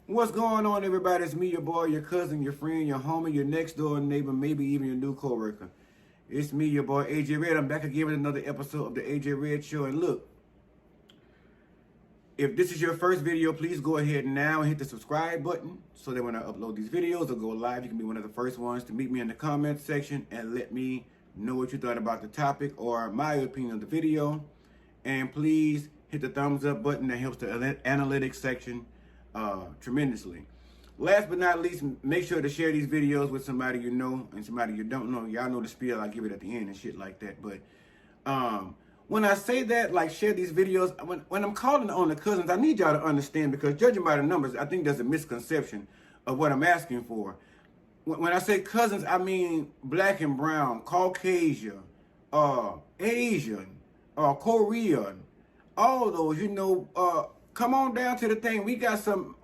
What's going on, everybody? It's me, your boy, your cousin, your friend, your homie, your next door neighbor, maybe even your new coworker. It's me, your boy, AJ Red. I'm back again with another episode of the AJ Red Show. And look, if this is your first video, please go ahead now and hit the subscribe button so that when I upload these videos or go live, you can be one of the first ones to meet me in the comment section and let me know what you thought about the topic or my opinion of the video. And please hit the thumbs up button. That helps the analytics section tremendously. Last but not least, make sure to share these videos with somebody you know and somebody you don't know. Y'all know the spiel. I give it at the end and shit like that. But when I say that, like, share these videos, when I'm calling on the cousins, I need y'all to understand, because judging by the numbers, I think there's a misconception of what I'm asking for. When I say cousins, I mean black and brown, Caucasian, Asian, Korean, all those, you know. Come on down to the thing. We got some,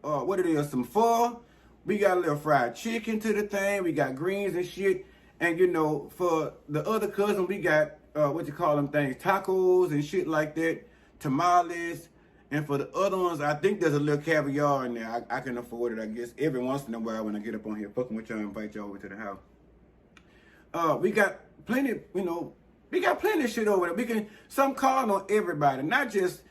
what it is, some pho. We got a little fried chicken to the thing. We got greens and shit. And, you know, for the other cousin, we got, what you call them things, tacos and shit like that, tamales. And for the other ones, I think there's a little caviar in there. I can afford it, I guess, every once in a while when I get up on here fucking with y'all and invite y'all over to the house. We got plenty, you know, we got plenty of shit over there. We can, some calling on everybody, not just,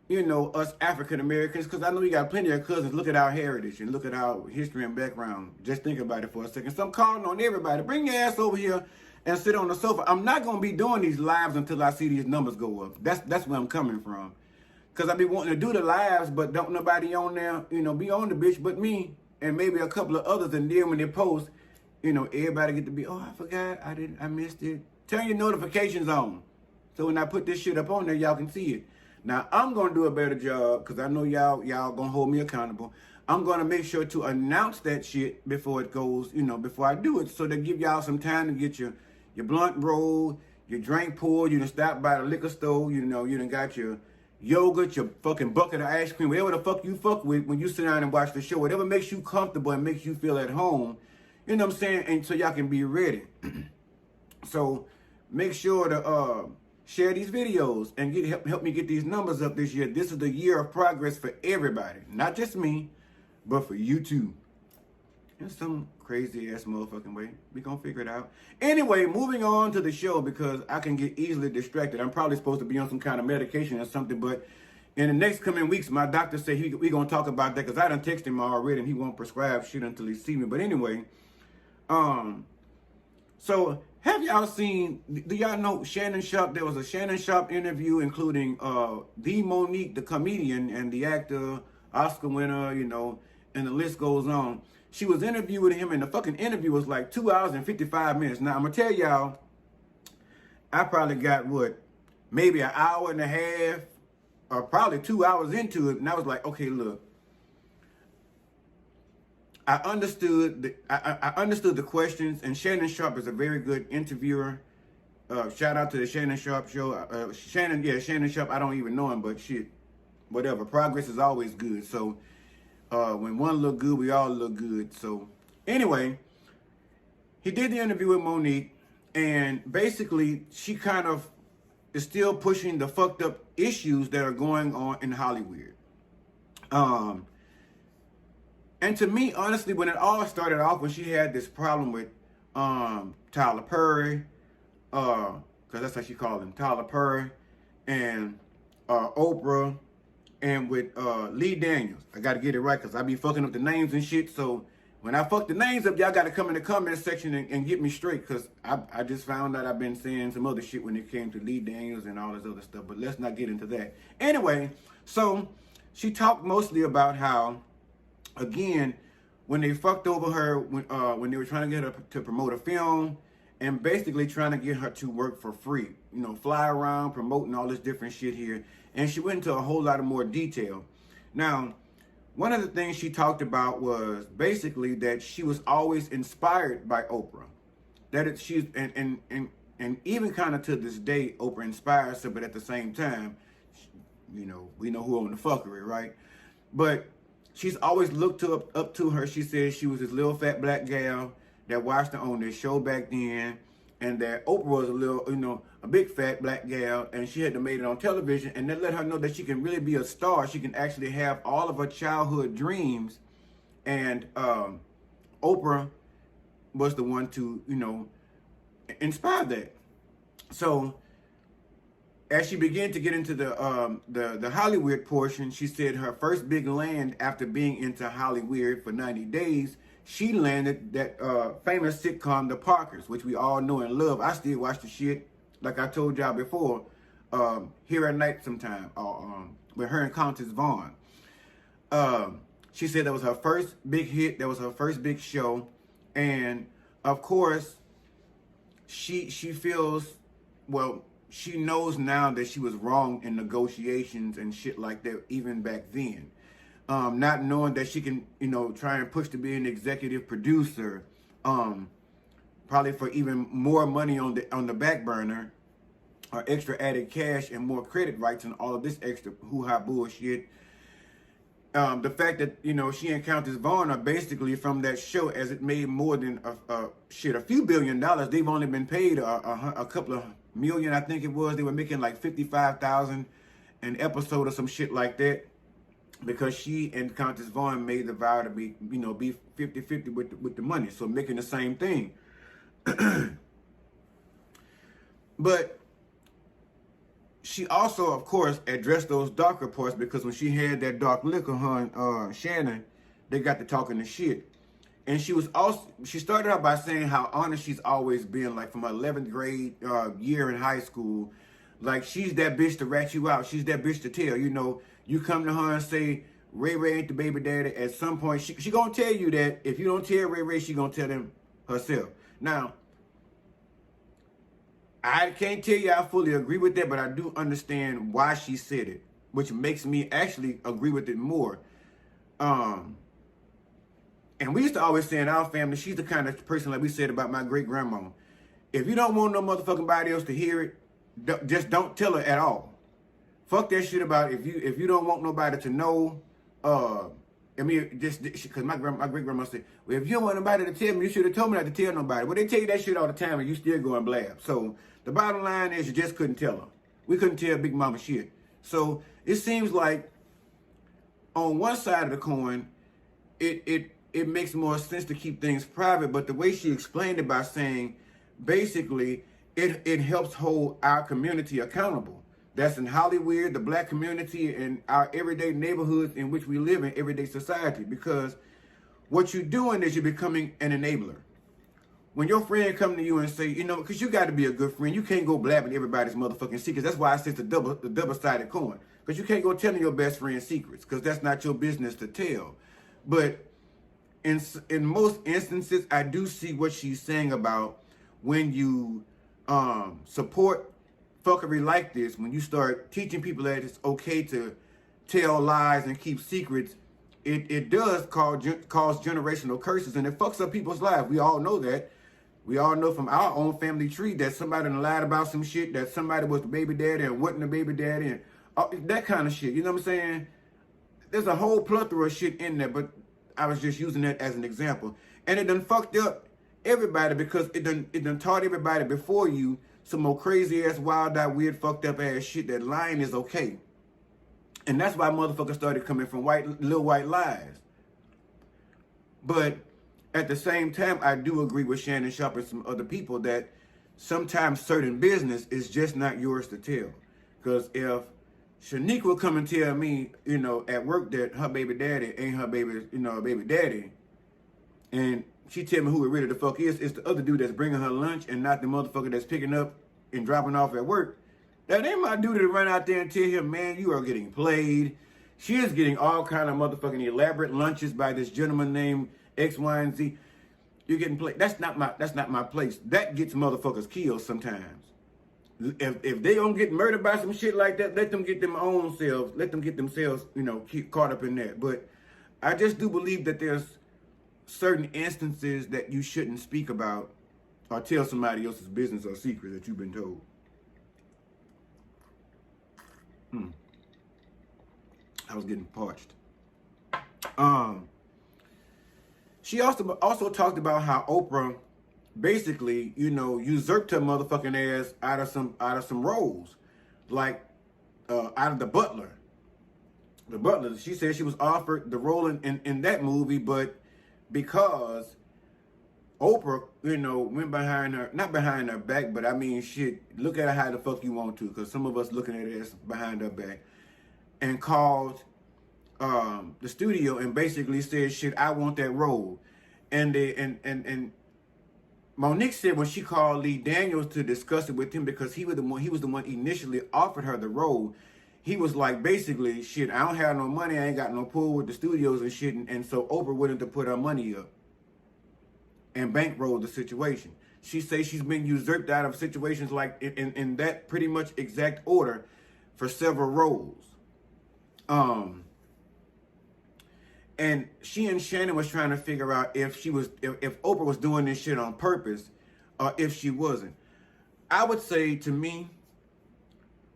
you know, us African Americans, because I know we got plenty of cousins. Look at our heritage and look at our history and background. Just think about it for a second. So I'm calling on everybody. Bring your ass over here and sit on the sofa. I'm not going to be doing these lives until I see these numbers go up. That's where I'm coming from. Because I be wanting to do the lives, but don't nobody on there, you know, be on the bitch but me and maybe a couple of others. And then when they post, you know, everybody get to be, oh, I forgot, I missed it. Turn your notifications on. So when I put this shit up on there, y'all can see it. Now, I'm going to do a better job, because I know y'all going to hold me accountable. I'm going to make sure to announce that shit before it goes, you know, before I do it, so to give y'all some time to get your blunt rolled, your drink poured, you done stop by the liquor store, you know, you done got your yogurt, your fucking bucket of ice cream, whatever the fuck you fuck with when you sit down and watch the show, whatever makes you comfortable and makes you feel at home, you know what I'm saying, and so y'all can be ready. So make sure to share these videos and help me get these numbers up this year. This is the year of progress for everybody. Not just me, but for you too. In some crazy ass motherfucking way. We gonna figure it out. Anyway, moving on to the show, because I can get easily distracted. I'm probably supposed to be on some kind of medication or something, but in the next coming weeks, my doctor said we gonna talk about that, because I done texted him already and he won't prescribe shit until he see me. But anyway, so have y'all seen, do y'all know Shannon Sharp? There was a Shannon Sharp interview including the Monique, the comedian, and the actor, Oscar winner, you know, and the list goes on. She was interviewed with him, and the fucking interview was like 2 hours and 55 minutes. Now, I'm going to tell y'all, I probably got, maybe an hour and a half, or probably 2 hours into it, and I was like, okay, look. I understood the questions, and Shannon Sharp is a very good interviewer. Shout out to the Shannon Sharp show. Shannon Sharp, I don't even know him, but shit, whatever. Progress is always good. So when one look good, we all look good. So anyway, he did the interview with Monique, and basically she kind of is still pushing the fucked up issues that are going on in Hollywood. And to me, honestly, when it all started off, when she had this problem with Tyler Perry, because that's how she called him, Tyler Perry, and Oprah, and with Lee Daniels. I got to get it right, because I be fucking up the names and shit. So when I fuck the names up, y'all got to come in the comment section and get me straight, because I just found out I've been saying some other shit when it came to Lee Daniels and all this other stuff. But let's not get into that. Anyway, so she talked mostly about how, again, when they fucked over her, when they were trying to get her to promote a film, and basically trying to get her to work for free, you know, fly around promoting all this different shit here, and she went into a whole lot of more detail. Now, one of the things she talked about was basically that she was always inspired by Oprah, that she's and even kind of to this day, Oprah inspires her, but at the same time, you know, we know who owned the fuckery, right? But she's always looked up to her. She said she was this little fat black gal that watched her on this show back then, and that Oprah was a little, a big fat black gal, and she had to make it on television, and that let her know that she can really be a star. She can actually have all of her childhood dreams, and Oprah was the one to, inspire that. So as she began to get into the Hollywood portion, she said her first big land after being into Hollywood for 90 days, she landed that famous sitcom, The Parkers, which we all know and love. I still watch the shit, like I told y'all before, here at night sometime, with her and Countess Vaughn. She said that was her first big hit. That was her first big show. And, of course, she feels, well, she knows now that she was wrong in negotiations and shit like that, even back then. Not knowing that she can, try and push to be an executive producer, probably for even more money on the back burner, or extra added cash and more credit rights and all of this extra hoo-ha bullshit. The fact that, she and Countess Vaughn are basically from that show, as it made more than a few $1 billion. They've only been paid a couple of million, I think it was. They were making like $55,000 an episode or some shit like that, because she and Countess Vaughn made the vow to be 50-50 with the money, so making the same thing. But she also, of course, addressed those darker parts, because when she had that dark liquor, her and Shannon, they got to talking the shit. And she started out by saying how honest she's always been, like from her 11th grade year in high school. Like, she's that bitch to rat you out. She's that bitch to tell. You come to her and say, Ray Ray ain't the baby daddy. At some point, she gonna tell you that. If you don't tell Ray Ray, she gonna tell him herself. Now, I can't tell you I fully agree with that, but I do understand why she said it, which makes me actually agree with it more. And we used to always say in our family, she's the kind of person, like we said about my great grandma. If you don't want no motherfucking body else to hear it, just don't tell her at all. Fuck that shit about if you don't want nobody to know. Just because my great grandma said, well, if you don't want nobody to tell me, you should have told me not to tell nobody. Well, they tell you that shit all the time, and you still go and blab. So the bottom line is, you just couldn't tell her. We couldn't tell Big Mama shit. So it seems like on one side of the coin, it makes more sense to keep things private. But the way she explained it by saying, basically, it helps hold our community accountable. That's in Hollywood, the black community, and our everyday neighborhoods in which we live in, everyday society. Because what you're doing is you're becoming an enabler. When your friend come to you and say, because you got to be a good friend, you can't go blabbing everybody's motherfucking secrets. That's why I said the double-sided coin. Because you can't go telling your best friend secrets, because that's not your business to tell. But in most instances, I do see what she's saying about when you support fuckery like this, when you start teaching people that it's okay to tell lies and keep secrets, it does cause generational curses, and it fucks up people's lives. We all know that. We all know from our own family tree that somebody lied about some shit, that somebody was the baby daddy and wasn't the baby daddy, and that kind of shit. You know what I'm saying? There's a whole plethora of shit in there, but I was just using that as an example. And it done fucked up everybody, because it done taught everybody before you some more crazy ass, wild out, weird, fucked up ass shit that lying is okay. And that's why motherfuckers started coming from little white lies. But at the same time, I do agree with Shannon Sharp and some other people that sometimes certain business is just not yours to tell. Because if Shanique will come and tell me, at work that her baby daddy ain't her baby, baby daddy, and she tell me who it really the fuck is, it's the other dude that's bringing her lunch and not the motherfucker that's picking up and dropping off at work, that ain't my duty to run out there and tell him, man, you are getting played. She is getting all kind of motherfucking elaborate lunches by this gentleman named X, Y, and Z. You're getting played. That's not my place. That gets motherfuckers killed sometimes. If they don't get murdered by some shit like that, let them get them own selves. Let them get themselves, keep caught up in that. But I just do believe that there's certain instances that you shouldn't speak about or tell somebody else's business or secret that you've been told. I was getting parched. She also talked about how Oprah basically, usurped her motherfucking ass out of some roles, like out of the Butler. The Butler. She said she was offered the role in that movie, but because Oprah, went behind her, not behind her back, but I mean, shit, look at it how the fuck you want to, because some of us looking at it as behind her back, and called the studio and basically said, shit, I want that role. And and Monique said when she called Lee Daniels to discuss it with him, because he was the one initially offered her the role, he was like, basically, shit, I don't have no money, I ain't got no pull with the studios and shit, and so Oprah willing to put her money up and bankroll the situation. She says she's been usurped out of situations like in that pretty much exact order for several roles. And she and Shannon was trying to figure out if Oprah was doing this shit on purpose or if she wasn't. I would say, to me,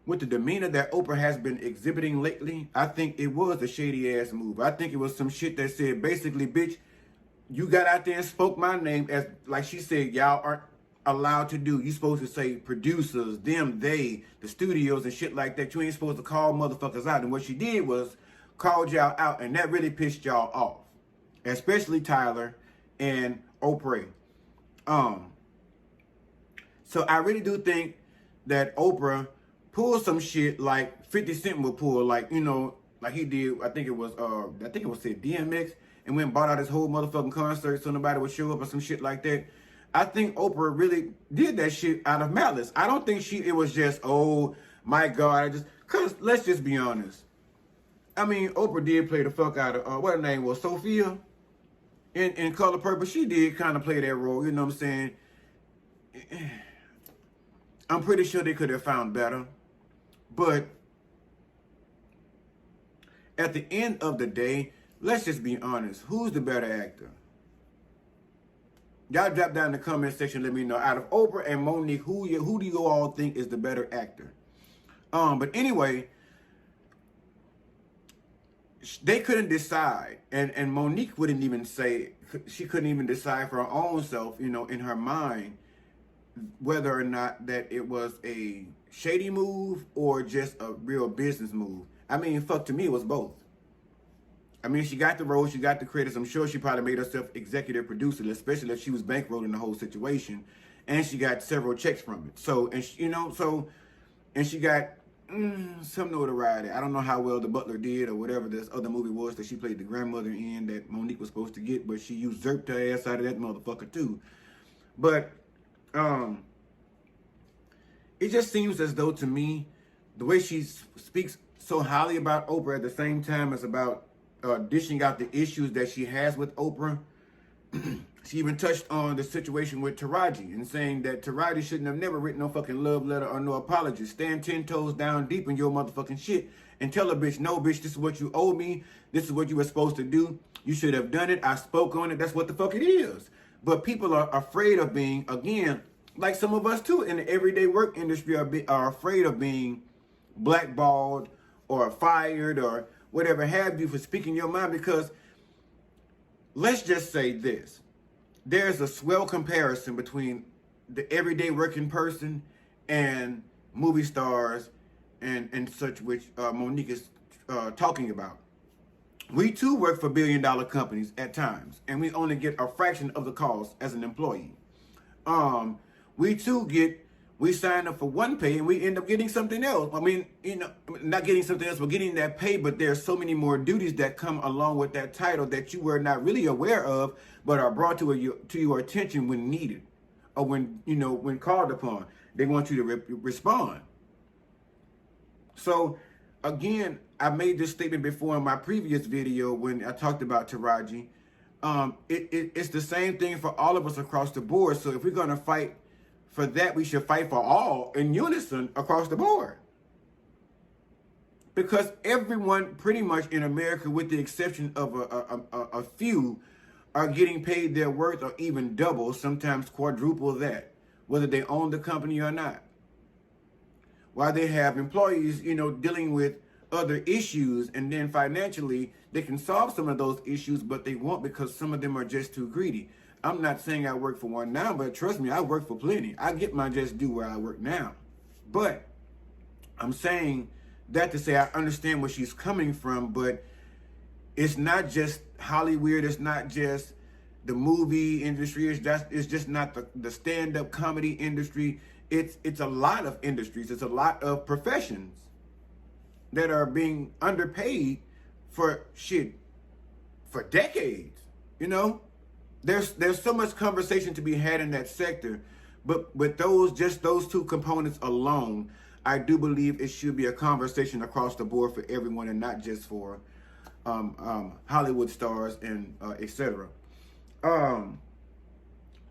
with the demeanor that Oprah has been exhibiting lately, I think it was a shady ass move. I think it was some shit that said, basically, bitch, you got out there and spoke my name as, like she said, y'all aren't allowed to do. You supposed to say producers, them, they, the studios and shit like that. You ain't supposed to call motherfuckers out. And what she did was called y'all out, and that really pissed y'all off, especially Tyler and Oprah. So I really do think that Oprah pulled some shit like 50 Cent would pull, like he did. I think it was said DMX, and went and bought out his whole motherfucking concert so nobody would show up or some shit like that. I think Oprah really did that shit out of malice. I don't think it was just, oh my God, cause let's just be honest. I mean, Oprah did play the fuck out of, what her name was, Sophia? In Color Purple, she did kind of play that role, you know what I'm saying? I'm pretty sure they could have found better. But at the end of the day, let's just be honest. Who's the better actor? Y'all drop down in the comment section, let me know. Out of Oprah and Monique, who do you all think is the better actor? But anyway, they couldn't decide, and Monique wouldn't even say, she couldn't even decide for her own self, in her mind, whether or not that it was a shady move or just a real business move. I mean, fuck, to me, it was both. I mean, she got the role, she got the credits. I'm sure she probably made herself executive producer, especially if she was bankrolling the whole situation, and she got several checks from it. So, and she got some notoriety. I don't know how well The Butler did or whatever this other movie was that she played the grandmother in that Monique was supposed to get, but she usurped her ass out of that motherfucker too. But it just seems as though, to me, the way she speaks so highly about Oprah at the same time as about dishing out the issues that she has with Oprah. She even touched on the situation with Taraji and saying that Taraji shouldn't have never written no fucking love letter or no apology. Stand 10 toes down deep in your motherfucking shit and tell a bitch, no, bitch, this is what you owe me. This is what you were supposed to do. You should have done it. I spoke on it. That's what the fuck it is. But people are afraid of being, again, like some of us too in the everyday work industry are afraid of being blackballed or fired or whatever have you for speaking your mind, because let's just say this. There's a swell comparison between the everyday working person and movie stars and such, which Monique is talking about. We too work for billion-dollar companies at times, and we only get a fraction of the cost as an employee. We sign up for one pay and we end up getting something else. I mean, not getting something else, but getting that pay, but there's so many more duties that come along with that title that you were not really aware of, but are brought to your attention when needed, or when called upon. They want you to respond. So, again, I made this statement before in my previous video when I talked about Taraji. It's the same thing for all of us across the board. So if we're going to fight for that, we should fight for all in unison across the board. Because everyone pretty much in America, with the exception of a few, are getting paid their worth or even double, sometimes quadruple that, whether they own the company or not. While they have employees, dealing with other issues, and then financially they can solve some of those issues, but they won't because some of them are just too greedy. I'm not saying I work for one now, but trust me, I work for plenty. I get my just due where I work now. But I'm saying that to say I understand where she's coming from, but it's not just Hollywood. It's not just the movie industry. It's just not the stand-up comedy industry. It's a lot of industries. It's a lot of professions that are being underpaid for shit for decades. You know, there's so much conversation to be had in that sector, but with those two components alone, I do believe it should be a conversation across the board for everyone and not just for Hollywood stars and etc.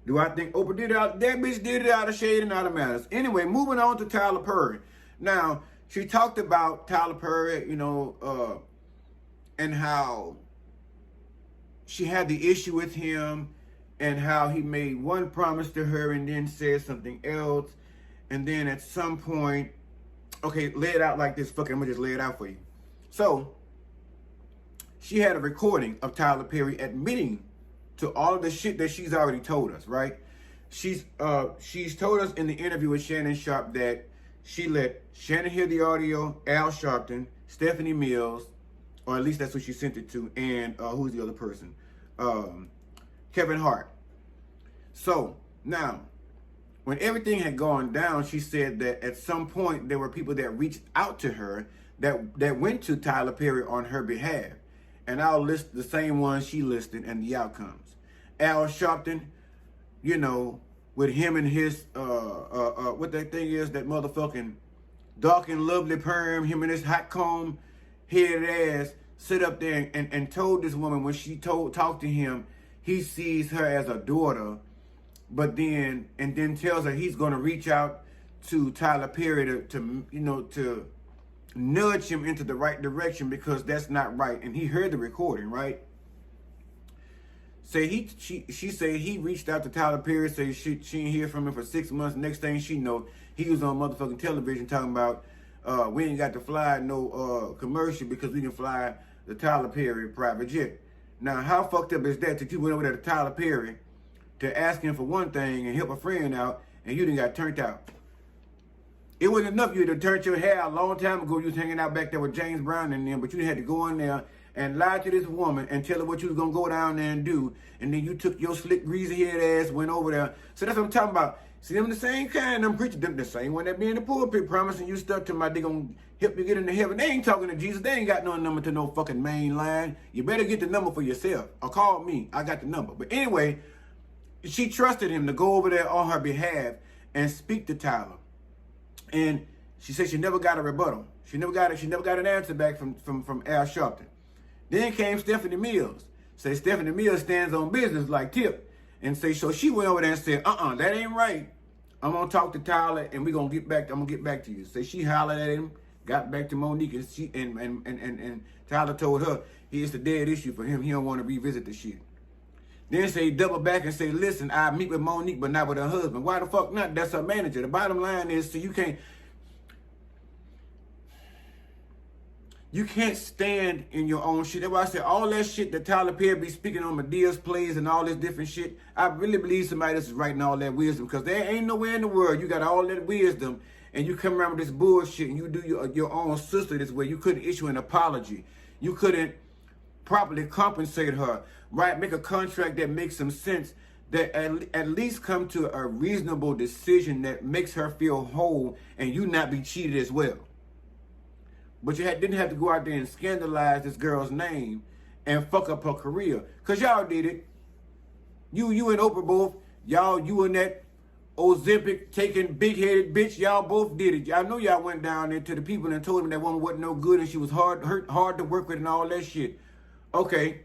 Do I think Oprah did it out? That bitch did it out of shade and out of malice. Anyway, moving on to Tyler Perry. Now, she talked about Tyler Perry, you know, and how she had the issue with him and how he made one promise to her and then said something else. And then at some point, okay, lay it out like this. Fuck it, I'm gonna just lay it out for you. So, she had a recording of Tyler Perry admitting to all of the shit that she's already told us, right? She's told us in the interview with Shannon Sharp that she let Shannon hear the audio, Al Sharpton, Stephanie Mills, or at least that's what she sent it to, and who's the other person? Kevin Hart. So, now, when everything had gone down, she said that at some point there were people that reached out to her that went to Tyler Perry on her behalf. And I'll list the same ones she listed and the outcomes. Al Sharpton, you know, with him and his, what that thing is, that motherfucking dark and lovely perm, him and his hot comb headed ass, sit up there and told this woman when she talked to him, he sees her as a daughter, but then tells her he's going to reach out to Tyler Perry to nudge him into the right direction because that's not right. And he heard the recording, right? She said he reached out to Tyler Perry, say she didn't hear from him for 6 months. Next thing she know, he was on motherfucking television talking about we ain't got to fly no commercial because we can fly the Tyler Perry private jet. Now, how fucked up is that you went over there to Tyler Perry to ask him for one thing and help a friend out, and you done got turned out? It wasn't enough you had turned your hair out a long time ago. You was hanging out back there with James Brown and them, but you had to go in there and lie to this woman and tell her what you was going to go down there and do. And then you took your slick, greasy head ass, went over there. So that's what I'm talking about. See, them the same kind, them preachers, them the same one that be in the pulpit promising you stuff to my, they going to help you get into heaven. They ain't talking to Jesus. They ain't got no number to no fucking main line. You better get the number for yourself or call me. I got the number. But anyway, she trusted him to go over there on her behalf and speak to Tyler. And she said she never got a rebuttal. She never got an answer back from Al Sharpton. Then came Stephanie Mills. Say Stephanie Mills stands on business like Tip. And say, so she went over there and said, that ain't right. I'm gonna talk to Tyler and I'm gonna get back to you. Say she hollered at him, got back to Monique, and Tyler told her it's a dead issue for him. He don't want to revisit the shit. Then say double back and say, listen, I meet with Monique, but not with her husband. Why the fuck not? That's her manager. The bottom line is, so you can't stand in your own shit. That's why I said all that shit that Tyler Perry be speaking on Medea's plays and all this different shit. I really believe somebody else is writing all that wisdom, because there ain't nowhere in the world you got all that wisdom and you come around with this bullshit and you do your own sister this way. You couldn't issue an apology. You couldn't properly compensate her, right? Make a contract that makes some sense, that at least come to a reasonable decision that makes her feel whole and you not be cheated as well. But you didn't have to go out there and scandalize this girl's name and fuck up her career. Because y'all did it. You and Oprah both, you and that Ozempic taking big-headed bitch, y'all both did it. I know y'all went down there to the people and told them that woman wasn't no good and she was hard to work with and all that shit. Okay.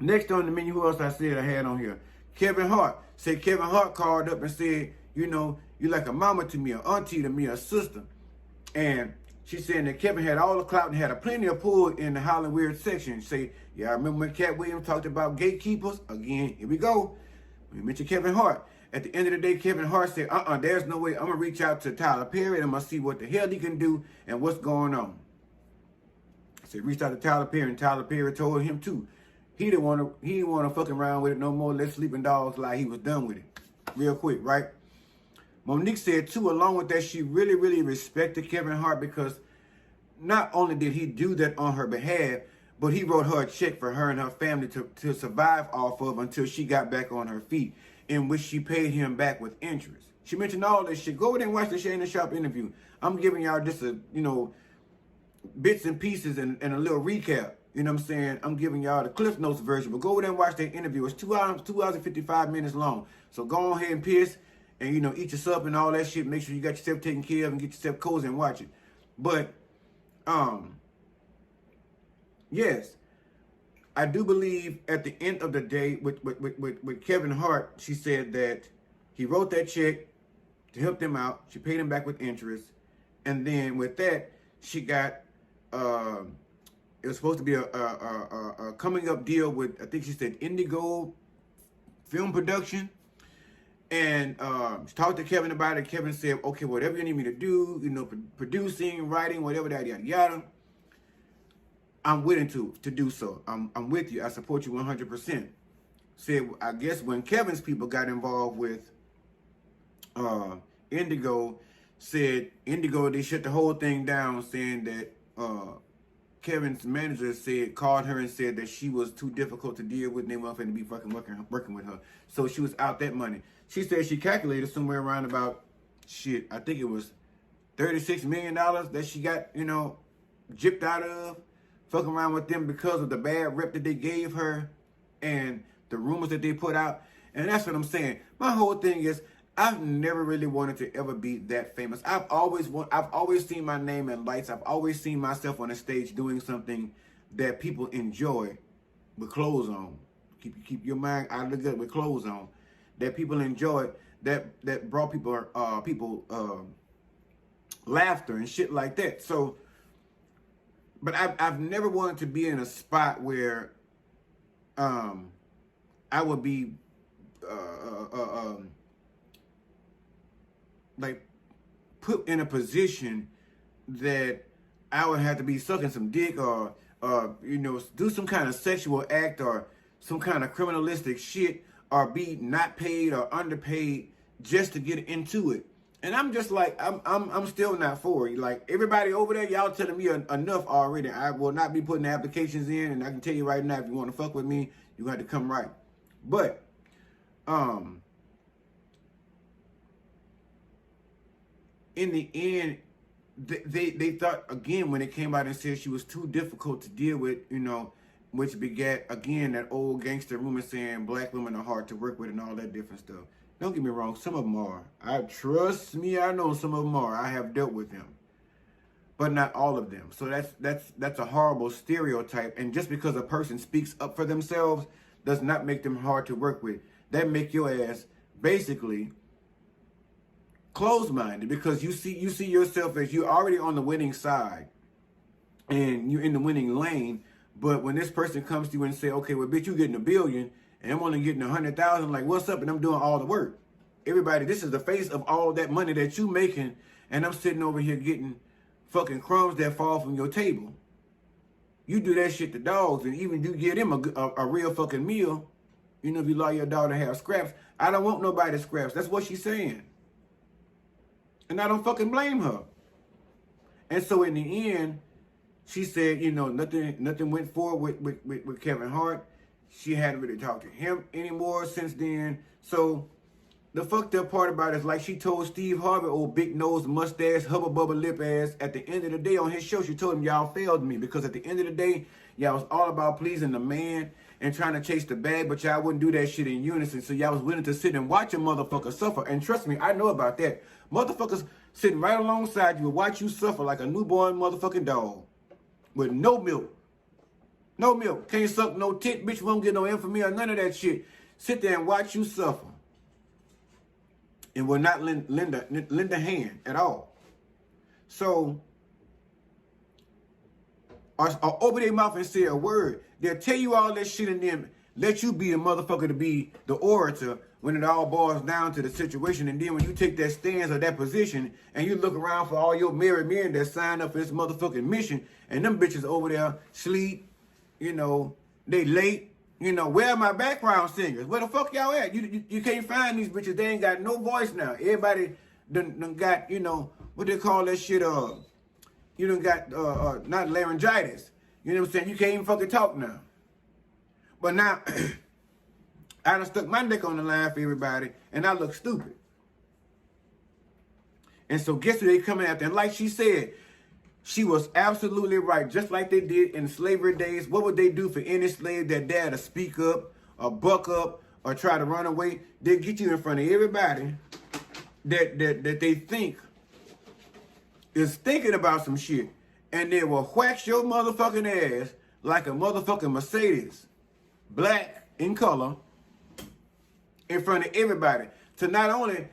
Next on the menu, who else I said I had on here? Kevin Hart. Say Kevin Hart called up and said, you like a mama to me, an auntie to me, a sister. And she's saying that Kevin had all the clout and had a plenty of pull in the Hollywood section. Say, yeah, I remember when Cat Williams talked about gatekeepers. Again, here we go. We mentioned Kevin Hart. At the end of the day, Kevin Hart said, there's no way. I'm going to reach out to Tyler Perry and I'm going to see what the hell he can do and what's going on. So he reached out to Tyler Perry and Tyler Perry told him too. He didn't want to fucking around with it no more. Let sleeping dogs lie. He was done with it. Real quick, right? Monique said too, along with that, she really, really respected Kevin Hart because not only did he do that on her behalf, but he wrote her a check for her and her family to survive off of until she got back on her feet, in which she paid him back with interest. She mentioned all this shit. Go over there and watch the Shannon Sharp interview. I'm giving y'all just bits and pieces and a little recap. You know what I'm saying? I'm giving y'all the Cliff Notes version, but go over there and watch that interview. It's 2 hours and 55 minutes long. So go ahead and piss and, eat your sub and all that shit. Make sure you got yourself taken care of and get yourself cozy and watch it. But, yes, I do believe at the end of the day with Kevin Hart, she said that he wrote that check to help them out. She paid him back with interest. And then with that, she got, it was supposed to be a coming up deal with, I think she said Indigo Film Production. And she talked to Kevin about it. Kevin said, okay, whatever you need me to do, producing, writing, whatever, that yada yada, I'm willing to do so. I'm with you. I support you 100%. Said, I guess when Kevin's people got involved with Indigo, said Indigo, they shut the whole thing down, saying that Kevin's manager called her and said that she was too difficult to deal with and they weren't going to be fucking working with her. So she was out that money. She said she calculated somewhere around about, I think it was $36 million that she got, gypped out of, fucking around with them because of the bad rep that they gave her and the rumors that they put out. And that's what I'm saying. My whole thing is, I've never really wanted to ever be that famous. I've always seen my name in lights. I've always seen myself on a stage doing something that people enjoy with clothes on. Keep your mind out of the gut with clothes on. That people enjoy. That brought people laughter and shit like that. So, but I've never wanted to be in a spot where I would be like put in a position that I would have to be sucking some dick or do some kind of sexual act or some kind of criminalistic shit or be not paid or underpaid just to get into it. And I'm just like, I'm still not for it. Like everybody over there, y'all telling me enough already. I will not be putting applications in, and I can tell you right now, if you want to fuck with me, you got to come right. But in the end, they thought, again, when it came out and said she was too difficult to deal with, which begat, again, that old gangster rumor saying black women are hard to work with and all that different stuff. Don't get me wrong, some of them are. Trust me, I know some of them are. I have dealt with them. But not all of them. So that's a horrible stereotype. And just because a person speaks up for themselves does not make them hard to work with. That make your ass basically closed-minded, because you see yourself as you're already on the winning side and you're in the winning lane. But when this person comes to you and say, okay, well, bitch, you getting $1 billion and I'm only getting 100,000, like, what's up? And I'm doing all the work. Everybody, this is the face of all that money that you making, and I'm sitting over here getting fucking crumbs that fall from your table. You do that shit to dogs, and even you give them a real fucking meal. If you allow your dog to have scraps. I don't want nobody's scraps. That's what she's saying. And I don't fucking blame her. And so in the end, she said, nothing went forward with Kevin Hart. She hadn't really talked to him anymore since then. So the fucked up part about it is, like she told Steve Harvey, old big nose, mustache, hubba bubba lip ass, at the end of the day on his show, she told him, y'all failed me, because at the end of the day, y'all was all about pleasing the man and trying to chase the bag, but y'all wouldn't do that shit in unison. So y'all was willing to sit and watch a motherfucker suffer. And trust me, I know about that. Motherfuckers sitting right alongside you will watch you suffer like a newborn motherfucking dog with no milk. No milk. Can't suck no tit. Bitch won't get no infamy or none of that shit. Sit there and watch you suffer. And will not lend a hand at all. So, or open their mouth and say a word. They'll tell you all that shit and then let you be the motherfucker to be the orator when it all boils down to the situation. And then when you take that stance or that position and you look around for all your married men that signed up for this motherfucking mission, and them bitches over there sleep, they late, You know, where are my background singers? Where the fuck y'all at? You can't find these bitches. They ain't got no voice now. Everybody done got, you know, what they call that shit, you done got, not laryngitis. You know what I'm saying? You can't even fucking talk now. But now, I done stuck my neck on the line for everybody, and I look stupid. And so guess who they coming after? And like she said, she was absolutely right. Just like they did in slavery days, what would they do for any slave that dared to speak up or buck up or try to run away? They'll get you in front of everybody that they think is thinking about some shit, and they will whack your motherfucking ass like a motherfucking Mercedes, black in color, in front of everybody, to not only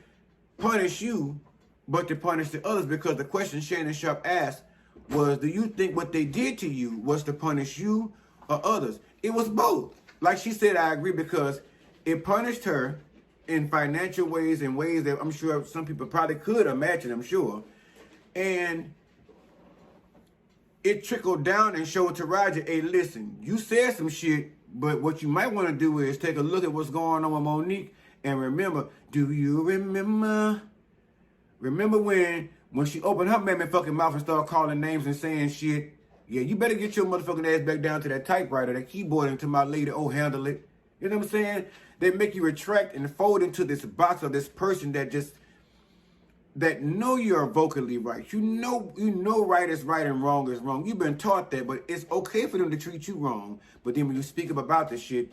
punish you, but to punish the others. Because the question Shannon Sharp asked was, do you think what they did to you was to punish you or others? It was both. Like she said, I agree, because it punished her in financial ways, in ways that I'm sure some people probably could imagine, I'm sure. And it trickled down and showed to Roger, hey, listen, you said some shit, but what you might want to do is take a look at what's going on with Monique and remember, do you remember? Remember when she opened her mammy fucking mouth and started calling names and saying shit? Yeah, you better get your motherfucking ass back down to that typewriter, that keyboard, and to my lady, oh, handle it. You know what I'm saying? They make you retract and fold into this box of this person that know you're vocally right. You know right is right and wrong is wrong. You've been taught that, but it's okay for them to treat you wrong. But then when you speak up about the shit,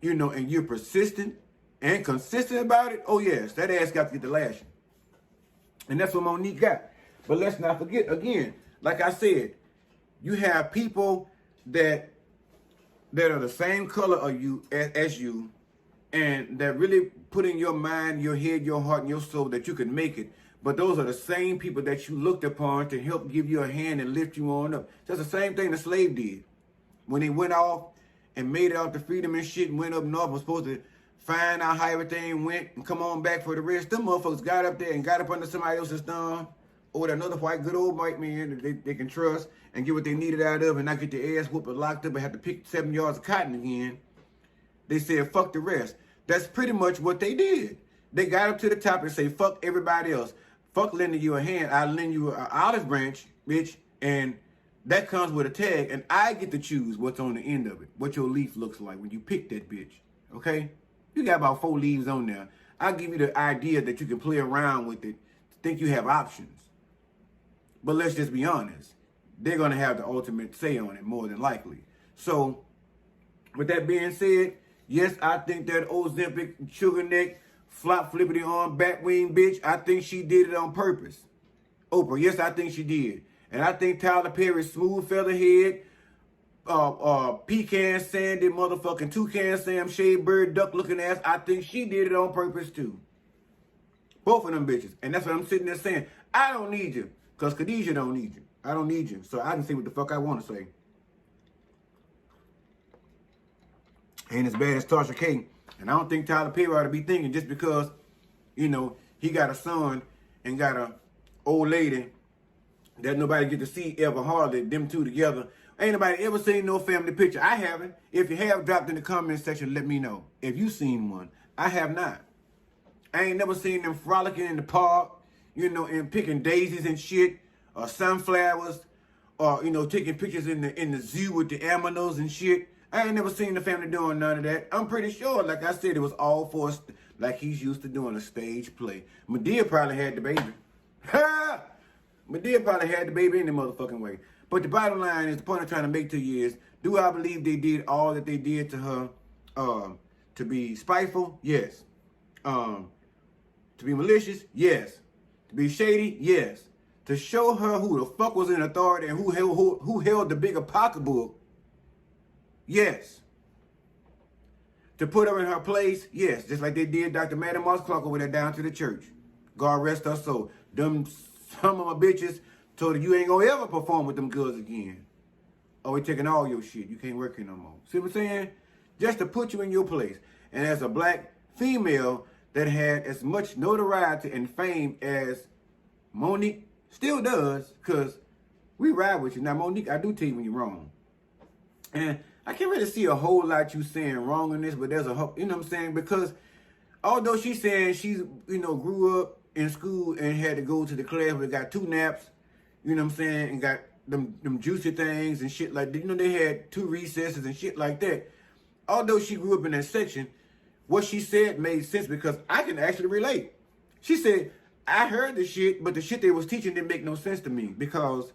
you know, and you're persistent and consistent about it, oh yes, that ass got to get the lashing. And that's what Monique got. But let's not forget, again, like I said, you have people that are the same color of you as you, and that really put in your mind, your head, your heart, and your soul that you can make it. But those are the same people that you looked upon to help give you a hand and lift you on up. That's the same thing the slave did. When they went off and made it out to freedom and shit and went up north, was supposed to find out how everything went and come on back for the rest. Them motherfuckers got up there and got up under somebody else's thumb, or with another white, good old white man that they can trust and get what they needed out of, and not get their ass whooped or locked up and have to pick 7 yards of cotton again. They said, fuck the rest. That's pretty much what they did. They got up to the top and say, fuck everybody else. Fuck lending you a hand. I'll lend you an olive branch, bitch, and that comes with a tag, and I get to choose what's on the end of it, what your leaf looks like when you pick that bitch, okay? You got about 4 leaves on there. I'll give you the idea that you can play around with it, think you have options. But let's just be honest. They're going to have the ultimate say on it, more than likely. So, with that being said, yes, I think that Ozempic, sugar neck, flop flippity arm, bat wing bitch, I think she did it on purpose. Oprah, yes, I think she did. And I think Tyler Perry's smooth feather head, pecan sandy, motherfucking toucan Sam shade bird duck looking ass, I think she did it on purpose too. Both of them bitches. And that's what I'm sitting there saying. I don't need you, because Khadijah don't need you. I don't need you. So I can say what the fuck I want to say. Ain't as bad as Tasha K. And I don't think Tyler Perry ought to be thinking just because, you know, he got a son and got a old lady that nobody get to see ever hardly, them two together. Ain't nobody ever seen no family picture. I haven't. If you have, dropped in the comment section, let me know. If you seen one. I have not. I ain't never seen them frolicking in the park, you know, and picking daisies and shit, or sunflowers, or, you know, taking pictures in the zoo with the aminos and shit. I ain't never seen the family doing none of that. I'm pretty sure, like I said, it was all for, like he's used to doing, a stage play. Madea probably had the baby. Ha! Madea probably had the baby in the motherfucking way. But the bottom line is, the point I'm trying to make to you is, do I believe they did all that they did to her to be spiteful? Yes. To be malicious? Yes. To be shady? Yes. To show her who the fuck was in authority and who held the bigger pocketbook? Yes. To put her in her place? Yes. Just like they did Dr. Maddie Moss Clark over there down to the church. God rest her soul. Them some of my bitches told her, you ain't gonna ever perform with them girls again. Oh, we taking all your shit. You can't work here no more. See what I'm saying? Just to put you in your place. And as a black female that had as much notoriety and fame as Monique still does, because we ride with you. Now, Monique, I do tell you when you're wrong. And I can't really see a whole lot you saying wrong in this, but there's a, you know what I'm saying? Because although she's saying she's, grew up in school and had to go to the class but got 2 naps, you know what I'm saying, and got them juicy things and shit like that. They had 2 recesses and shit like that. Although she grew up in that section, what she said made sense because I can actually relate. She said, I heard the shit, but the shit they was teaching didn't make no sense to me because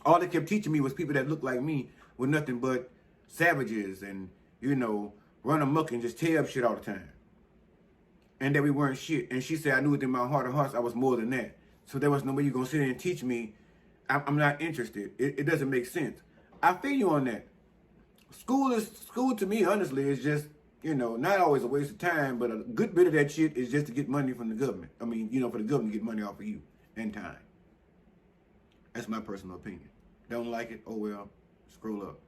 all they kept teaching me was people that looked like me were nothing but savages and, run amok and just tear up shit all the time. And that we weren't shit. And she said, I knew it in my heart of hearts I was more than that. So there was no way you're going to sit there and teach me. I'm not interested. It doesn't make sense. I feel you on that. School to me, honestly, is just, not always a waste of time, but a good bit of that shit is just to get money from the government. I mean, for the government to get money off of you and time. That's my personal opinion. Don't like it? Oh, well, scroll up.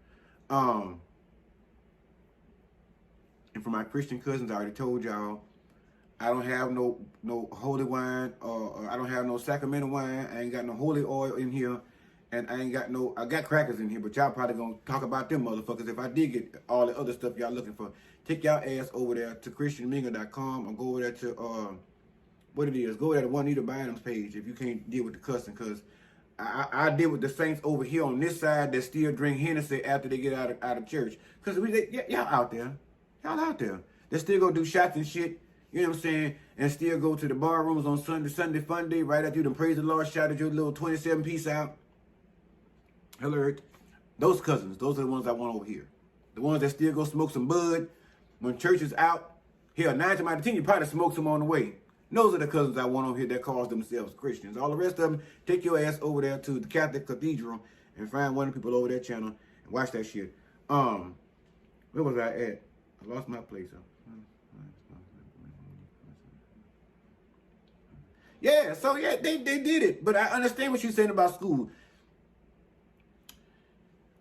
And for my Christian cousins, I already told y'all, I don't have no holy wine, or I don't have no sacramental wine. I ain't got no holy oil in here. And I got crackers in here, but y'all probably gonna talk about them motherfuckers if I did get all the other stuff y'all looking for. Take y'all ass over there to christianmingle.com or go over there to, what it is, go over there to Juanita Bynum's page if you can't deal with the cussing, because I deal with the saints over here on this side that still drink Hennessy after they get out of church. Because y'all out there. Y'all out there. They still go do shots and shit, you know what I'm saying, and still go to the bar rooms on Sunday fun day, right after you done praise the Lord, shouted your little 27 piece out. Hello, those cousins, those are the ones I want over here. The ones that still go smoke some bud when church is out. Hell, 9 times out of 10, you probably smoke some on the way. Those are the cousins I want over here that calls themselves Christians. All the rest of them, take your ass over there to the Catholic Cathedral and find one of the people over that channel and watch that shit. Where was I at? I lost my place. Yeah, so yeah, they did it. But I understand what you're saying about school.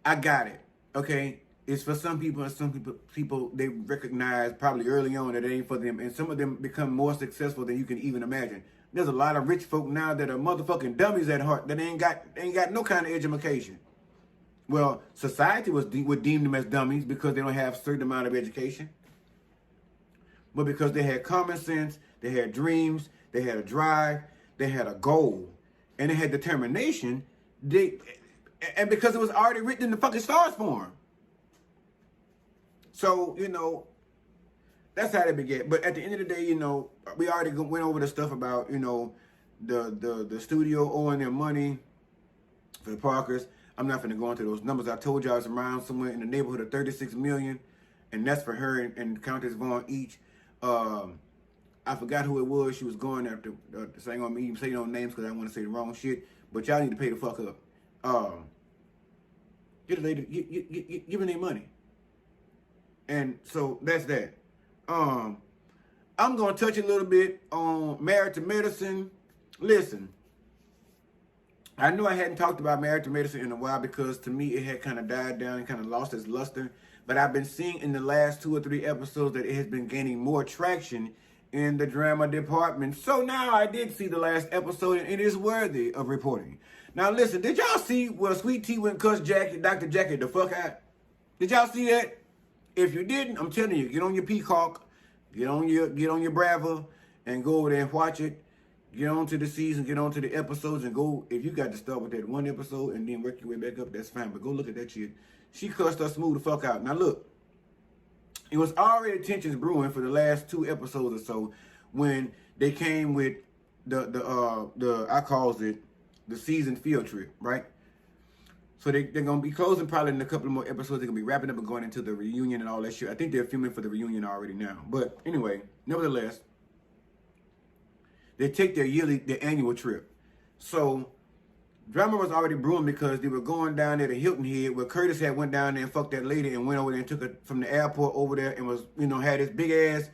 I got it. Okay, it's for some people, and some people they recognize probably early on that it ain't for them, and some of them become more successful than you can even imagine. There's a lot of rich folk now that are motherfucking dummies at heart that ain't got no kind of education. Well, society would deem them as dummies because they don't have a certain amount of education, but because they had common sense, they had dreams, they had a drive, they had a goal, and they had determination. And because it was already written in the fucking stars for them. So, that's how they began. But at the end of the day, we already went over the stuff about, the studio owing their money for the Parkers. I'm not going to go into those numbers. I told y'all it's around somewhere in the neighborhood of 36 million. And that's for her and Countess Vaughn each. I forgot who it was she was going after. So I ain't going to even say no names because I don't want to say the wrong shit. But y'all need to pay the fuck up. Get a lady, give them their money. And so that's that. I'm going to touch a little bit on Married to Medicine. Listen, I knew I hadn't talked about Married to Medicine in a while because to me it had kind of died down and kind of lost its luster. But I've been seeing in the last 2 or 3 episodes that it has been gaining more traction in the drama department. So now I did see the last episode and it is worthy of reporting. Now listen, did y'all see where Sweet Tea went cuss Dr. Jackie the fuck out? Did y'all see that? If you didn't, I'm telling you, get on your Peacock, get on your Bravo, and go over there and watch it. Get on to the season, get on to the episodes, and go. If you got to start with that one episode and then work your way back up, that's fine. But go look at that shit. She cussed her smooth the fuck out. Now look, it was already tensions brewing for the last 2 episodes or so when they came with the I calls it the season field trip, right? So they're going to be closing probably in a couple of more episodes. They're going to be wrapping up and going into the reunion and all that shit. I think they're filming for the reunion already now. But anyway, nevertheless, they take their annual trip. So drama was already brewing because they were going down there to Hilton Head where Curtis had went down there and fucked that lady and went over there and took her from the airport over there and was, had this big ass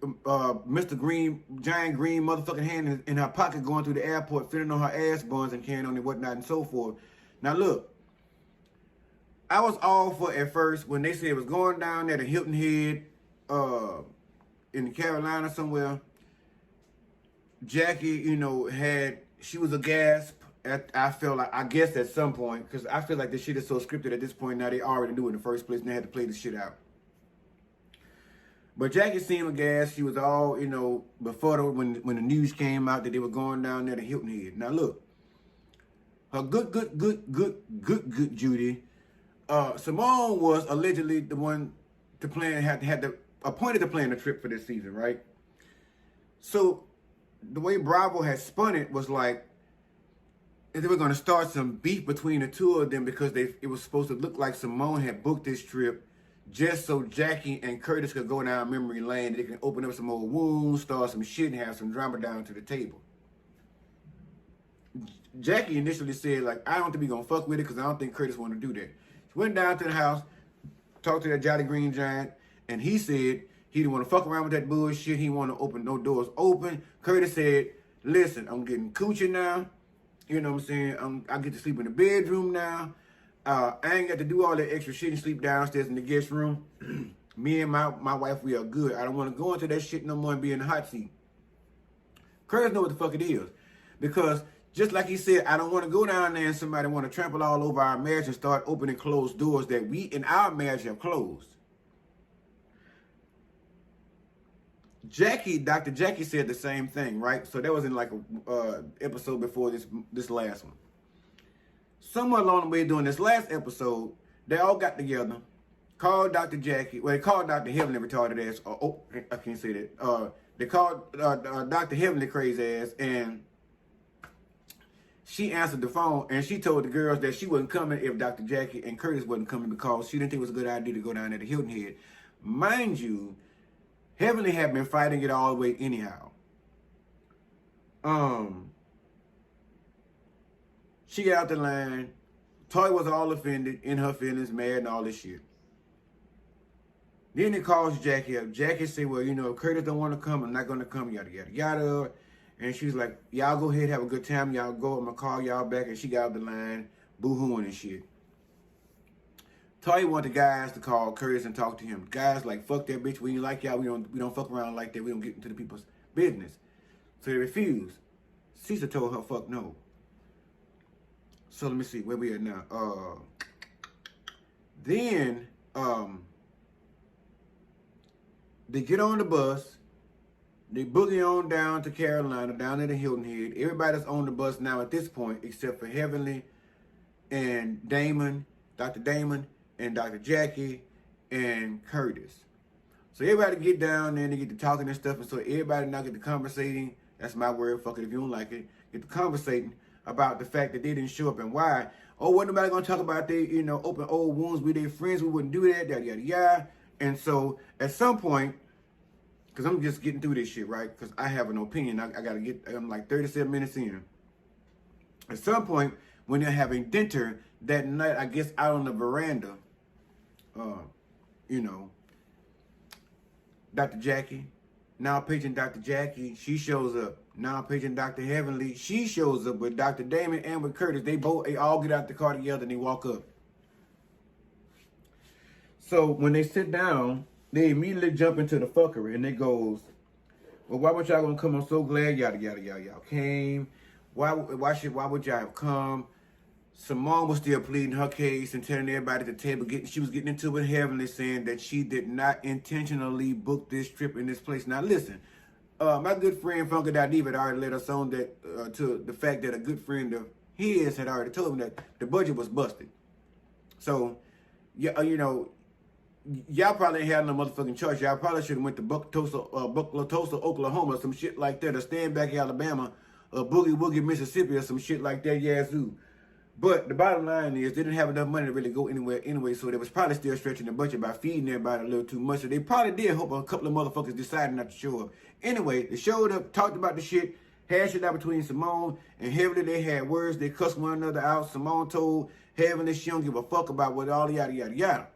Mr. Green, giant green motherfucking hand in her pocket going through the airport, fitting on her ass buns and carrying on and whatnot and so forth. Now look, I was all for at first when they said it was going down there to Hilton Head in the Carolina somewhere. Jackie, she was a gasp I feel like, I guess at some point, because I feel like this shit is so scripted at this point now, they already knew it in the first place and they had to play the shit out. But Jackie seemed aghast. She was all, before when the news came out that they were going down there to Hilton Head. Now look, her good Judy, Simone was allegedly the one to plan, appointed to plan the trip for this season, right? So the way Bravo had spun it was like they were going to start some beef between the two of them because it was supposed to look like Simone had booked this trip just so Jackie and Curtis could go down memory lane. They can open up some old wounds, start some shit, and have some drama down to the table. Jackie initially said, like, I don't think we're going to fuck with it because I don't think Curtis want to do that. She went down to the house, talked to that Jolly Green Giant, and he said he didn't want to fuck around with that bullshit. He want to open no doors open. Curtis said, listen, I'm getting coochie now. You know what I'm saying? I get to sleep in the bedroom now. I ain't got to do all that extra shit and sleep downstairs in the guest room. Me and my wife, we are good. I don't want to go into that shit no more and be in the hot seat. Curtis know what the fuck it is. Because just like he said, I don't want to go down there and somebody want to trample all over our marriage and start opening closed doors that we in our marriage have closed. Dr. Jackie said the same thing, right? So that was in like a episode before this last one. Somewhere along the way during this last episode, they all got together, called Dr. Jackie, well, they called Dr. Heavenly retarded ass, I can't say that. They called Dr. Heavenly crazy ass, and she answered the phone, and she told the girls that she wasn't coming if Dr. Jackie and Curtis wasn't coming because she didn't think it was a good idea to go down there to Hilton Head. Mind you, Heavenly had been fighting it all the way anyhow. She got out the line. Toy was all offended, in her feelings, mad and all this shit. Then he calls Jackie up. Jackie said, well, if Curtis don't want to come, I'm not going to come, yada, yada, yada. And she's like, y'all go ahead, have a good time. Y'all go, I'm going to call y'all back. And she got out the line, boo-hooing and shit. Toy wanted the guys to call Curtis and talk to him. Guys like, fuck that bitch. We ain't like y'all. We don't fuck around like that. We don't get into the people's business. So they refused. Cesar told her, fuck no. So let me see where we at now. Then they get on the bus. They boogie on down to Carolina, down at the Hilton Head. Everybody's on the bus now at this point, except for Heavenly and Damon, Dr. Damon, and Dr. Jackie and Curtis. So everybody get down there and they get to talking and stuff, and so everybody now get to conversating. That's my word, fuck it if you don't like it. Get to conversating about the fact that they didn't show up and why. Oh, wasn't nobody gonna talk about they, open old wounds with their friends? We wouldn't do that, yada, yada, yada. And so at some point, because I'm just getting through this shit, right? Because I have an opinion. I gotta get, I'm like 37 minutes in. At some point, when they're having dinner that night, I guess out on the veranda, Dr. Jackie, now paging Dr. Jackie, she shows up. Now paging Dr. Heavenly, she shows up with Dr. Damon and with Curtis. They all get out the car together and they walk up. So when they sit down, they immediately jump into the fuckery and it goes, well, why would y'all gonna come? I'm so glad yada yada yada y'all came. Why would y'all have come? Simone was still pleading her case and telling everybody at the table, she was getting into it with Heavenly, saying that she did not intentionally book this trip in this place. Now listen, my good friend Funky Diva had already let us on that to the fact that a good friend of his had already told him that the budget was busted. So, yeah, y'all probably ain't had no motherfucking choice. Y'all probably should have went to Bucktosa, Oklahoma, or some shit like that, or Stand Back, Alabama, or Boogie Woogie, Mississippi, or some shit like that, yazoo. But the bottom line is they didn't have enough money to really go anywhere anyway, so they was probably still stretching the budget by feeding everybody a little too much. So they probably did hope a couple of motherfuckers decided not to show up. Anyway, they showed up, talked about the shit, hashed it out between Simone and Heavenly. They had words, they cussed one another out. Simone told Heavenly she don't give a fuck about what all yada yada yada.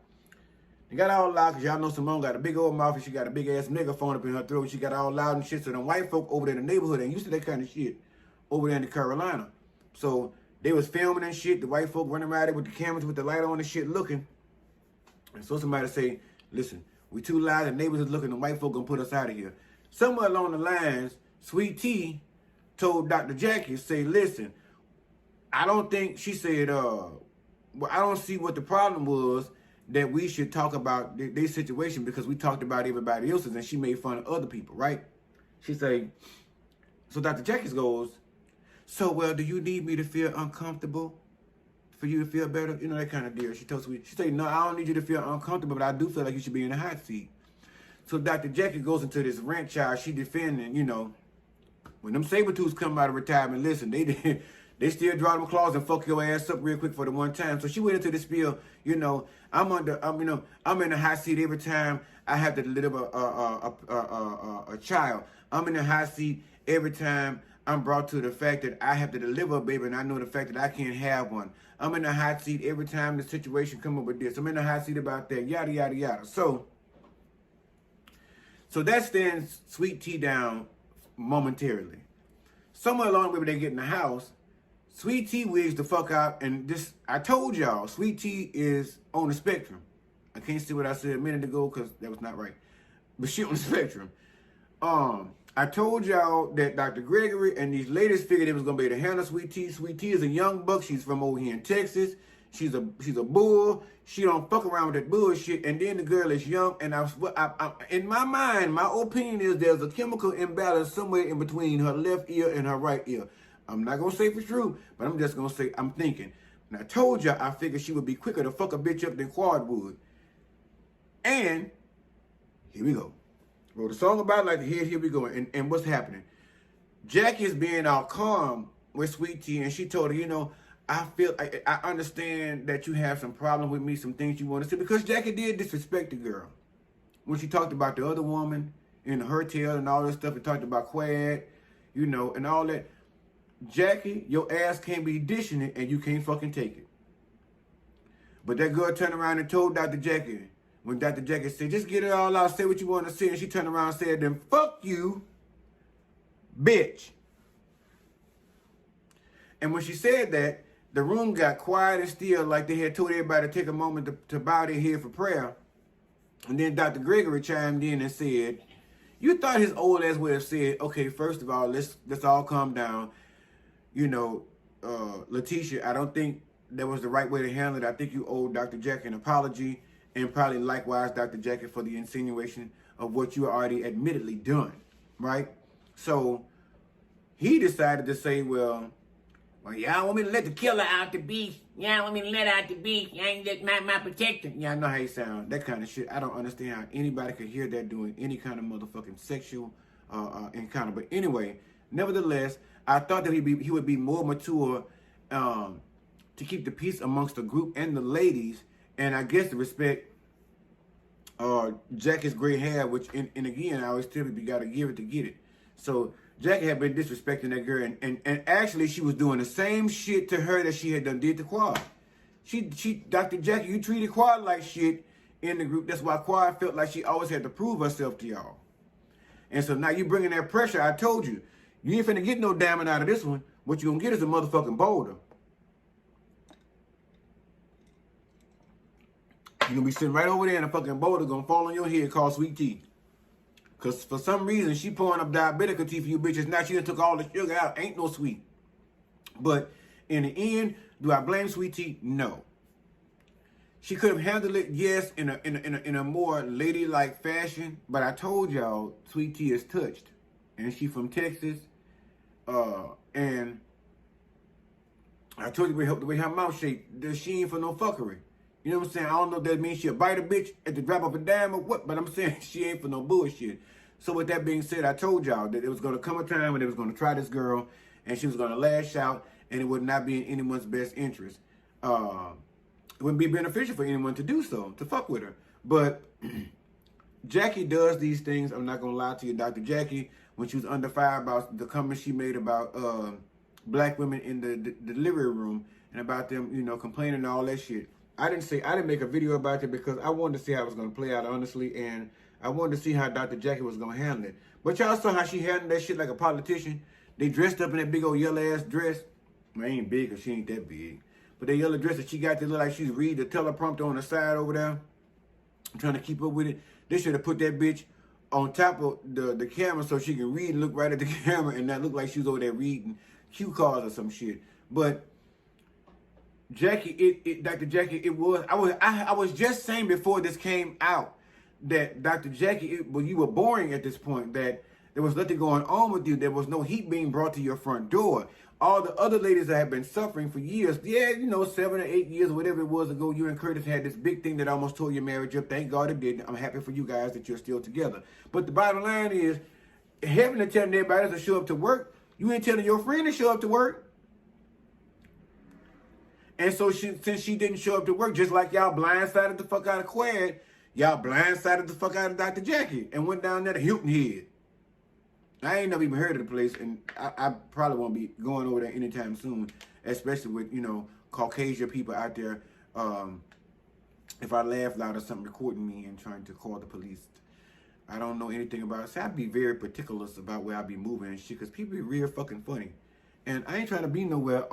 They got all loud because y'all know Simone got a big old mouth and she got a big ass megaphone up in her throat. And she got all loud and shit. So them white folk over there in the neighborhood ain't used to that kind of shit over there in Carolina. So they was filming and shit. The white folk running around there with the cameras with the light on and shit looking. And so somebody say, listen, we too loud, the neighbors is looking, the white folk gonna put us out of here. Somewhere along the lines, Sweet Tea told Dr. Jackie, say, listen, I don't think, she said, well, I don't see what the problem was that we should talk about their situation because we talked about everybody else's and she made fun of other people, right? She said, so Dr. Jackie goes, so, well, do you need me to feel uncomfortable for you to feel better? You know, that kind of deal. She said, no, I don't need you to feel uncomfortable, but I do feel like you should be in the hot seat. So Dr. Jackie goes into this rant, child. She defending, you know, when them saber-tooths come out of retirement, listen, they still draw them claws and fuck your ass up real quick for the one time. So she went into this spiel, you know, I'm in the hot seat every time I have to deliver a child. I'm in the hot seat every time I'm brought to the fact that I have to deliver a baby and I know the fact that I can't have one. I'm in the hot seat every time the situation come up with this. I'm in the hot seat about that, yada, yada, yada. So that stands Sweet Tea down momentarily. Somewhere along the way when they get in the house, Sweet Tea wigs the fuck out, and this, I told y'all, Sweet Tea is on the spectrum. I can't see what I said a minute ago because that was not right. But she on the spectrum. I told y'all that Dr. Gregory and these ladies figured it was gonna be able to handle Sweet Tea. Sweet Tea is a young buck. She's from over here in Texas. She's a bull. She don't fuck around with that bullshit. And then the girl is young. And I in my mind, my opinion is there's a chemical imbalance somewhere in between her left ear and her right ear. I'm not gonna say for true, but I'm just gonna say I'm thinking. And I told y'all I figured she would be quicker to fuck a bitch up than Quad would. And here we go. Wrote a song about it like the here we go. And what's happening? Jackie is being all calm with Sweet Tea, and she told her, you know, I understand that you have some problem with me, some things you want to say, because Jackie did disrespect the girl. When she talked about the other woman in her tail and all this stuff, and talked about Quad, you know, and all that. Jackie, your ass can't be dishing it, and you can't fucking take it. But that girl turned around and told Dr. Jackie, when Dr. Jackie said, just get it all out, say what you want to say, and she turned around and said, then fuck you, bitch. And when she said that, the room got quiet and still, like they had told everybody to take a moment to bow their head for prayer. And then Dr. Gregory chimed in and said, you thought his old ass would have said, okay, first of all, let's all calm down. You know, Letitia, I don't think that was the right way to handle it. I think you owe Dr. Jackie an apology, and probably likewise Dr. Jackie for the insinuation of what you already admittedly done, right? So he decided to say, well, y'all want me to let the killer out the beast. Y'all want me to let out the beast. Y'all ain't let my protector. Y'all know how he sound. That kind of shit. I don't understand how anybody could hear that doing any kind of motherfucking sexual encounter. But anyway, nevertheless, I thought that he would be more mature to keep the peace amongst the group and the ladies. And I guess to respect Jackie's gray hair, which, and again, I always tell people you got to give it to get it. So Jackie had been disrespecting that girl, and actually she was doing the same shit to her that she had done did to Quad. Dr. Jackie, you treated Quad like shit in the group. That's why Quad felt like she always had to prove herself to y'all. And so now you bringing that pressure. I told you, you ain't finna get no diamond out of this one. What you gonna get is a motherfucking boulder. You're gonna be sitting right over there and a fucking boulder gonna fall on your head called Sweet Tea. Because for some reason, she pouring up diabetic tea for you bitches. Now she done took all the sugar out. Ain't no sweet. But in the end, do I blame Sweet Tea? No. She could have handled it, yes, in a more ladylike fashion. But I told y'all, Sweet Tea is touched. And she from Texas. And I told you the way her mouth shaped, that she ain't for no fuckery. You know what I'm saying? I don't know if that means she'll bite a bitch at the drop of a dime or what, but I'm saying she ain't for no bullshit. So with that being said, I told y'all that it was going to come a time when they was going to try this girl, and she was going to lash out, and it would not be in anyone's best interest. It wouldn't be beneficial for anyone to do so, to fuck with her. But Jackie does these things. I'm not going to lie to you, Dr. Jackie, when she was under fire about the comments she made about black women in the delivery room and about them, you know, complaining and all that shit. I didn't make a video about it because I wanted to see how it was going to play out, honestly, and I wanted to see how Dr. Jackie was going to handle it. But y'all saw how she handled that shit like a politician. They dressed up in that big old yellow-ass dress. Well, ain't big because she ain't that big. But that yellow dress that she got to look like she's reading the teleprompter on the side over there. I'm trying to keep up with it. They should have put that bitch on top of the camera so she can read and look right at the camera and not look like she was over there reading cue cards or some shit. But Jackie, Dr. Jackie, I was just saying before this came out that Dr. Jackie, well, you were boring at this point, that there was nothing going on with you. There was no heat being brought to your front door. All the other ladies that have been suffering for years, 7 or 8 years, whatever it was ago, you and Curtis had this big thing that almost tore your marriage up. Thank God it didn't. I'm happy for you guys that you're still together. But the bottom line is, having to tell everybody to show up to work, you ain't telling your friend to show up to work. And so since she didn't show up to work, just like y'all blindsided the fuck out of Quad, y'all blindsided the fuck out of Dr. Jackie and went down there to Hilton Head. I ain't never even heard of the place, and I probably won't be going over there anytime soon, especially with, Caucasian people out there. If I laugh loud or something, recording me and trying to call the police. I don't know anything about it. So I'd be very particular about where I be moving and shit, because people be real fucking funny. And I ain't trying to be nowhere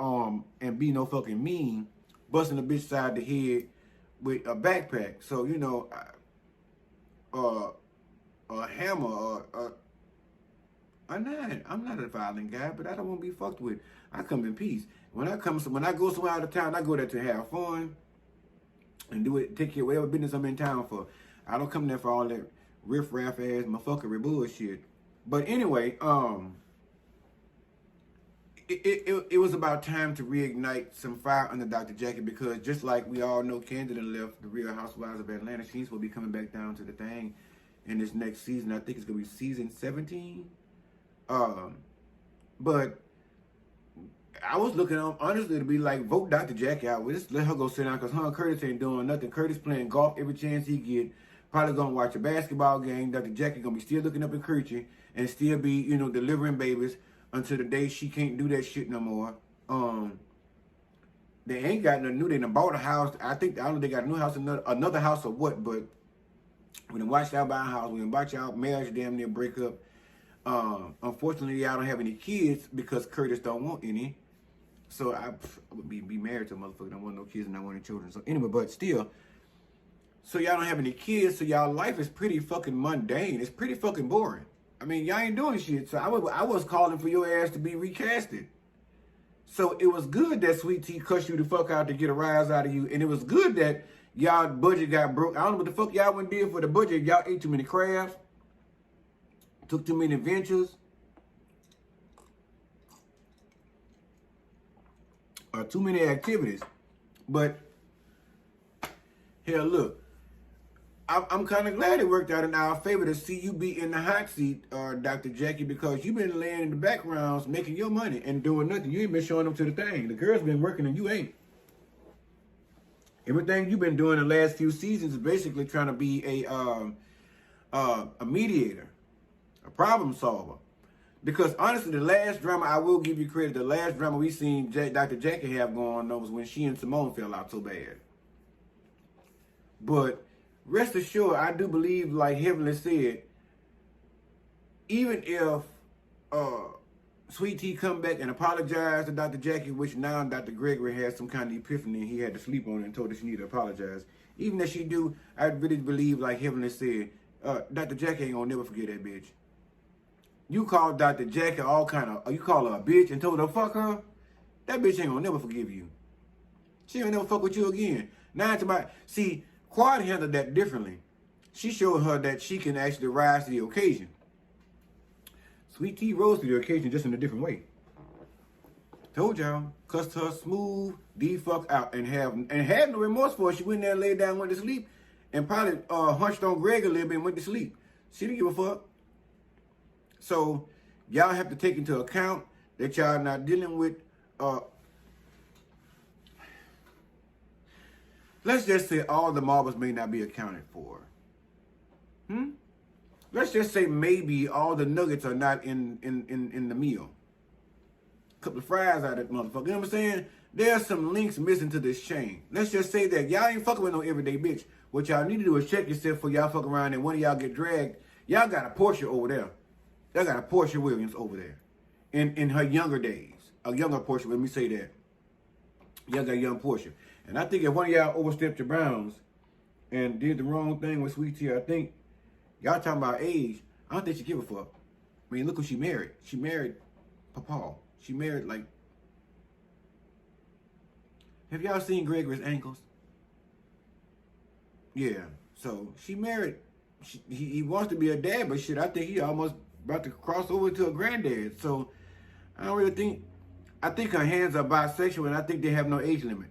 and be no fucking mean, busting a bitch side the head with a backpack. So, a hammer I'm not a violent guy, but I don't want to be fucked with. I come in peace. When I go somewhere out of town, I go there to have fun and take care of whatever business I'm in town for. I don't come there for all that riff-raff ass motherfuckery bullshit. But anyway, it was about time to reignite some fire under Dr. Jackie, because just like we all know, Candida left the Real Housewives of Atlanta. She's supposed to be coming back down to the thing in this next season. I think it's going to be season 17. But I was looking on, honestly, to be like, vote Dr. Jackie out. Just let her go sit down, because her and Curtis ain't doing nothing. Curtis playing golf every chance he get. Probably going to watch a basketball game. Dr. Jackie going to be still looking up at Curtis and still be, delivering babies until the day she can't do that shit no more. They ain't got nothing new. They done bought a house. I don't know they got a new house, another house or what, but we done watched out buy a house. We done watched out marriage damn near break up. Unfortunately, y'all don't have any kids because Curtis don't want any. So I would be married to a motherfucker. Don't want no kids and not want any children. So anyway, but still. So y'all don't have any kids. So y'all life is pretty fucking mundane. It's pretty fucking boring. I mean, y'all ain't doing shit. So I was calling for your ass to be recasted. So it was good that Sweet Tea cussed you the fuck out to get a rise out of you. And it was good that y'all budget got broke. I don't know what the fuck y'all went did for the budget. Y'all ate too many crabs. Took too many adventures. Or too many activities. But, hell, look. I'm kind of glad it worked out in our favor to see you be in the hot seat, Dr. Jackie, because you've been laying in the backgrounds making your money and doing nothing. You ain't been showing up to the thing. The girls been working and you ain't. Everything you've been doing the last few seasons is basically trying to be a mediator, a problem solver. Because honestly, the last drama, I will give you credit, the last drama we seen Dr. Jackie have going on was when she and Simone fell out so bad. But rest assured, I do believe, like Heavenly said, even if Sweet Tea come back and apologize to Dr. Jackie, which now Dr. Gregory has some kind of epiphany and he had to sleep on it and told her she needed to apologize. Even if she do, I really believe, like Heavenly said, Dr. Jackie ain't gonna never forget that bitch. You called Dr. Jackie you call her a bitch and told her fuck her, that bitch ain't gonna never forgive you. She ain't never fuck with you again. Now see, Quad handled that differently. She showed her that she can actually rise to the occasion. Sweet Tea rose to the occasion just in a different way. Told y'all, cussed her smooth the fuck out and had no remorse for it. She went there and laid down, went to sleep, and probably hunched on Greg a little bit and went to sleep. She didn't give a fuck. So y'all have to take into account that y'all not dealing with let's just say all the marbles may not be accounted for. Let's just say maybe all the nuggets are not in the meal. A couple of fries out of that motherfucker. You know what I'm saying? There's some links missing to this chain. Let's just say that y'all ain't fucking with no everyday bitch. What y'all need to do is check yourself for y'all fuck around and one of y'all get dragged. Y'all got a Portia over there. Y'all got a Portia Williams over there. In her younger days. A younger Portia, let me say that. Y'all got a young Portia. And I think if one of y'all overstepped your bounds and did the wrong thing with Sweet Tea, I think y'all talking about age, I don't think she give a fuck. I mean, look who she married. She married Papa. She married, like, Have y'all seen Gregory's ankles? Yeah. So she married. He wants to be a dad, but shit, I think he almost about to cross over to a granddad. So I don't really think. I think her hands are bisexual, and I think they have no age limit.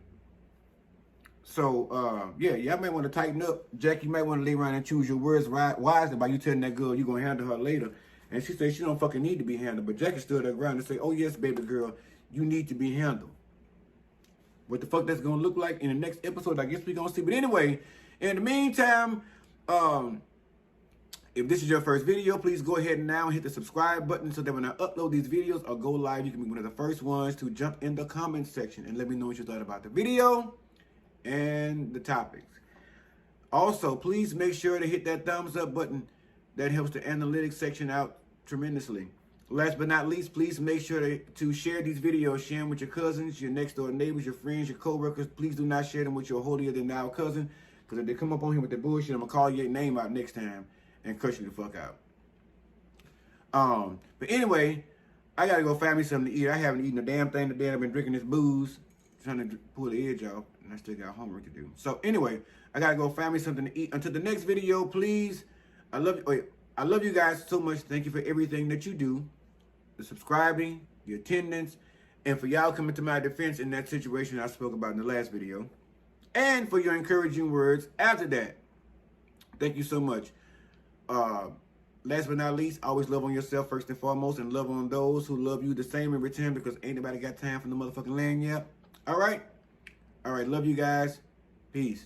So, yeah, y'all might want to tighten up. Jack, you might want to lay around and choose your words wisely by you telling that girl you're going to handle her later. And she says she don't fucking need to be handled. But Jackie stood her ground and say, oh, yes, baby girl, you need to be handled. What the fuck that's going to look like in the next episode, I guess we're going to see. But anyway, in the meantime, if this is your first video, please go ahead now and hit the subscribe button so that when I upload these videos or go live, you can be one of the first ones to jump in the comment section and let me know what you thought about the video and the topics. Also, please make sure to hit that thumbs up button. That helps the analytics section out tremendously. Last but not least, please make sure to share these videos. Share them with your cousins, your next door neighbors, your friends, your co-workers. Please do not share them with your holier-than-thou cousin, because if they come up on here with the bullshit, I'm going to call your name out next time and cuss you the fuck out. But anyway, I got to go find me something to eat. I haven't eaten a damn thing today. I've been drinking this booze, trying to pull the edge off, and I still got homework to do. So anyway, I got to go find me something to eat. Until the next video, please, I love you. Wait, I love you guys so much. Thank you for everything that you do. The subscribing, the attendance, and for y'all coming to my defense in that situation I spoke about in the last video. And for your encouraging words after that. Thank you so much. Last but not least, always love on yourself first and foremost, and love on those who love you the same in return, because ain't nobody got time for the motherfucking land yet. All right? All right, love you guys. Peace.